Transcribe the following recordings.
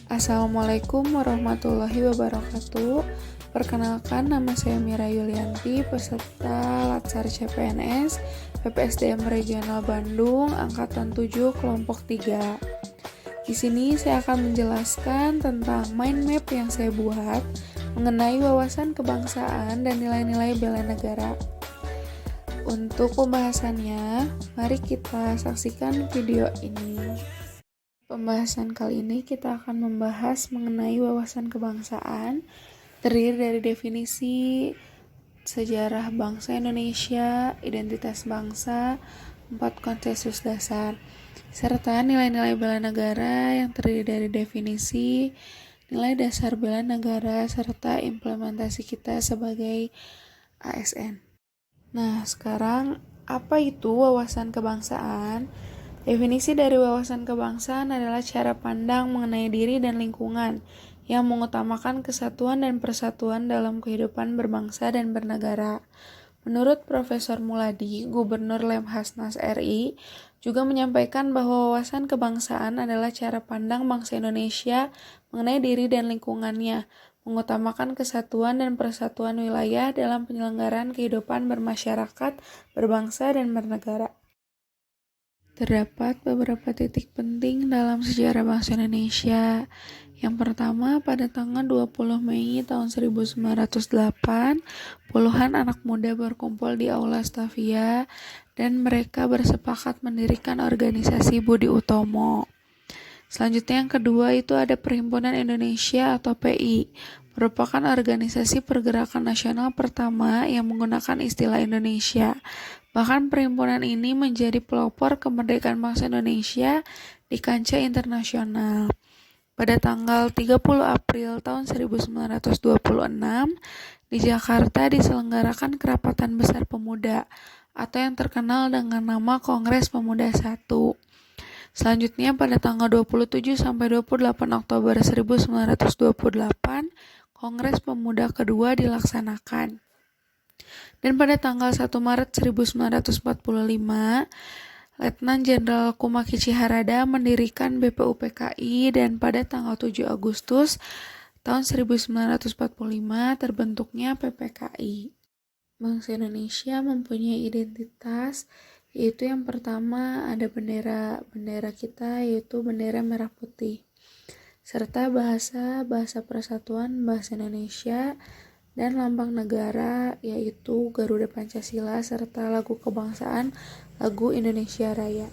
Assalamualaikum warahmatullahi wabarakatuh. Perkenalkan, nama saya Mira Yulianti, peserta Latsar CPNS PPSDM Regional Bandung Angkatan 7 Kelompok 3. Di sini saya akan menjelaskan tentang mind map yang saya buat mengenai wawasan kebangsaan dan nilai-nilai bela negara. Untuk pembahasannya, mari kita saksikan video ini. Pembahasan kali ini kita akan membahas mengenai wawasan kebangsaan, terdiri dari definisi, sejarah bangsa Indonesia, identitas bangsa, 4 konsensus dasar, serta nilai-nilai bela negara yang terdiri dari definisi, nilai dasar bela negara, serta implementasi kita sebagai ASN. Nah, sekarang apa itu wawasan kebangsaan? Definisi dari wawasan kebangsaan adalah cara pandang mengenai diri dan lingkungan yang mengutamakan kesatuan dan persatuan dalam kehidupan berbangsa dan bernegara. Menurut Profesor Muladi, Gubernur Lemhasnas RI, juga menyampaikan bahwa wawasan kebangsaan adalah cara pandang bangsa Indonesia mengenai diri dan lingkungannya, mengutamakan kesatuan dan persatuan wilayah dalam penyelenggaraan kehidupan bermasyarakat, berbangsa, dan bernegara. Terdapat beberapa titik penting dalam sejarah bangsa Indonesia. Yang pertama, pada tanggal 20 Mei tahun 1908, puluhan anak muda berkumpul di Aula Stavia dan mereka bersepakat mendirikan organisasi Budi Utomo. Selanjutnya yang kedua itu ada Perhimpunan Indonesia atau PI, merupakan organisasi pergerakan nasional pertama yang menggunakan istilah Indonesia. Bahkan perhimpunan ini menjadi pelopor kemerdekaan bangsa Indonesia di kancah internasional. Pada tanggal 30 April tahun 1926, di Jakarta diselenggarakan Kerapatan Besar Pemuda atau yang terkenal dengan nama Kongres Pemuda I. Selanjutnya pada tanggal 27 sampai 28 Oktober 1928, Kongres Pemuda kedua dilaksanakan. Dan pada tanggal 1 Maret 1945, Letnan Jenderal Kumakichi Harada mendirikan BPUPKI dan pada tanggal 7 Agustus tahun 1945 terbentuknya PPKI. Bangsa Indonesia mempunyai identitas, yaitu yang pertama ada bendera kita, yaitu bendera merah putih, serta bahasa persatuan bahasa Indonesia, dan lambang negara yaitu Garuda Pancasila, serta lagu kebangsaan lagu Indonesia Raya.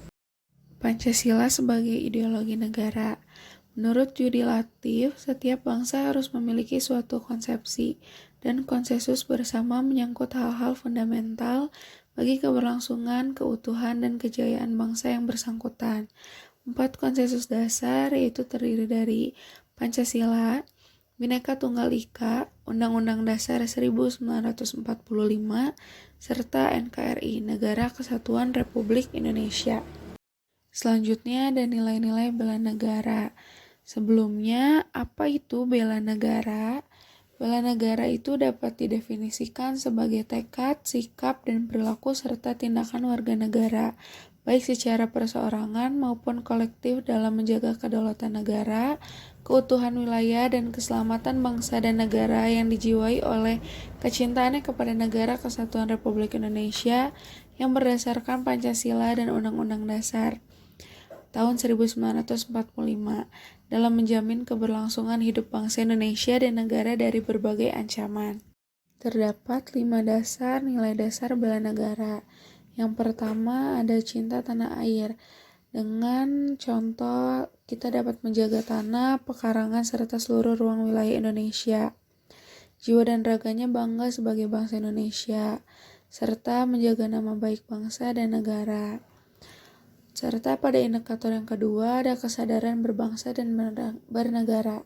Pancasila sebagai ideologi negara. Menurut Judi Latif, setiap bangsa harus memiliki suatu konsepsi dan konsensus bersama menyangkut hal-hal fundamental bagi keberlangsungan, keutuhan, dan kejayaan bangsa yang bersangkutan. 4 konsensus dasar yaitu terdiri dari Pancasila, Bhinneka Tunggal Ika, Undang-Undang Dasar 1945, serta NKRI, Negara Kesatuan Republik Indonesia. Selanjutnya ada nilai-nilai bela negara. Sebelumnya, apa itu bela negara? Bela negara itu dapat didefinisikan sebagai tekad, sikap, dan perilaku serta tindakan warga negara, baik secara perseorangan maupun kolektif dalam menjaga kedaulatan negara, keutuhan wilayah, dan keselamatan bangsa dan negara yang dijiwai oleh kecintaannya kepada negara kesatuan Republik Indonesia yang berdasarkan Pancasila dan Undang-Undang Dasar tahun 1945 dalam menjamin keberlangsungan hidup bangsa Indonesia dan negara dari berbagai ancaman. Terdapat 5 dasar nilai dasar bela negara. Yang pertama ada cinta tanah air. Dengan contoh, kita dapat menjaga tanah, pekarangan, serta seluruh ruang wilayah Indonesia. Jiwa dan raganya bangga sebagai bangsa Indonesia, serta menjaga nama baik bangsa dan negara. Serta pada indikator yang kedua ada kesadaran berbangsa dan bernegara.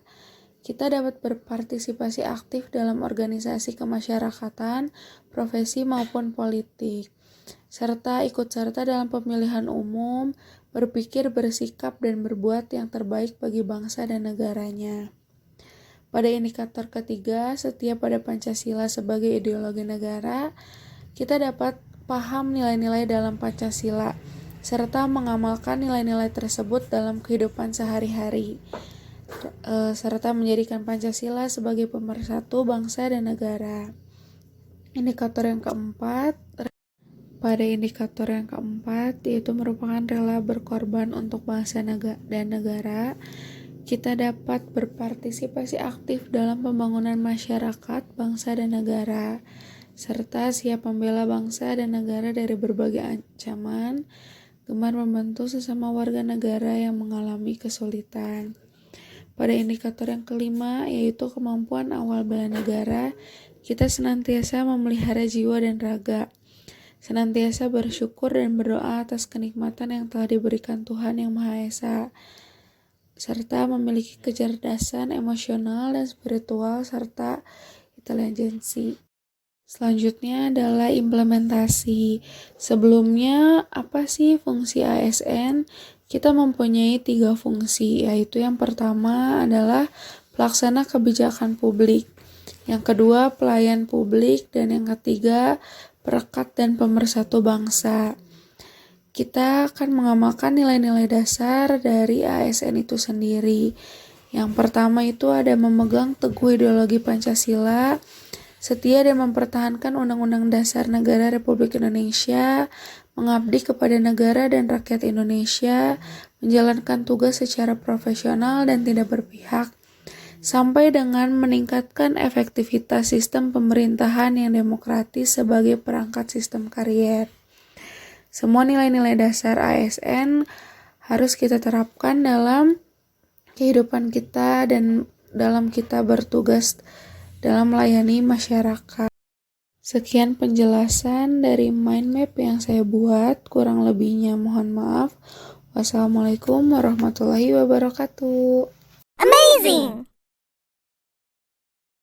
Kita dapat berpartisipasi aktif dalam organisasi kemasyarakatan, profesi maupun politik, serta ikut serta dalam pemilihan umum, berpikir, bersikap, dan berbuat yang terbaik bagi bangsa dan negaranya. Pada indikator ketiga, setia pada Pancasila sebagai ideologi negara, kita dapat paham nilai-nilai dalam Pancasila, serta mengamalkan nilai-nilai tersebut dalam kehidupan sehari-hari. serta menjadikan Pancasila sebagai pemersatu bangsa dan negara. Indikator yang keempat, pada indikator yang keempat, yaitu merupakan rela berkorban untuk bangsa dan negara, kita dapat berpartisipasi aktif dalam pembangunan masyarakat, bangsa dan negara, serta siap membela bangsa dan negara dari berbagai ancaman, gemar membantu sesama warga negara yang mengalami kesulitan. Pada indikator yang kelima, yaitu kemampuan awal bela negara, kita senantiasa memelihara jiwa dan raga, senantiasa bersyukur dan berdoa atas kenikmatan yang telah diberikan Tuhan Yang Maha Esa, serta memiliki kecerdasan emosional dan spiritual serta intelijensi. Selanjutnya adalah implementasi. Sebelumnya, apa sih fungsi ASN? Kita mempunyai 3 fungsi, yaitu yang pertama adalah pelaksana kebijakan publik, yang kedua pelayan publik, dan yang ketiga perekat dan pemersatu bangsa. Kita akan mengamalkan nilai-nilai dasar dari ASN itu sendiri. Yang pertama itu ada memegang teguh ideologi Pancasila, setia dan mempertahankan Undang-Undang Dasar Negara Republik Indonesia, mengabdi kepada negara dan rakyat Indonesia, menjalankan tugas secara profesional dan tidak berpihak, sampai dengan meningkatkan efektivitas sistem pemerintahan yang demokratis sebagai perangkat sistem karier. Semua nilai-nilai dasar ASN harus kita terapkan dalam kehidupan kita dan dalam kita bertugas dalam melayani masyarakat. Sekian penjelasan dari mind map yang saya buat, kurang lebihnya mohon maaf. Wassalamualaikum warahmatullahi wabarakatuh. Amazing!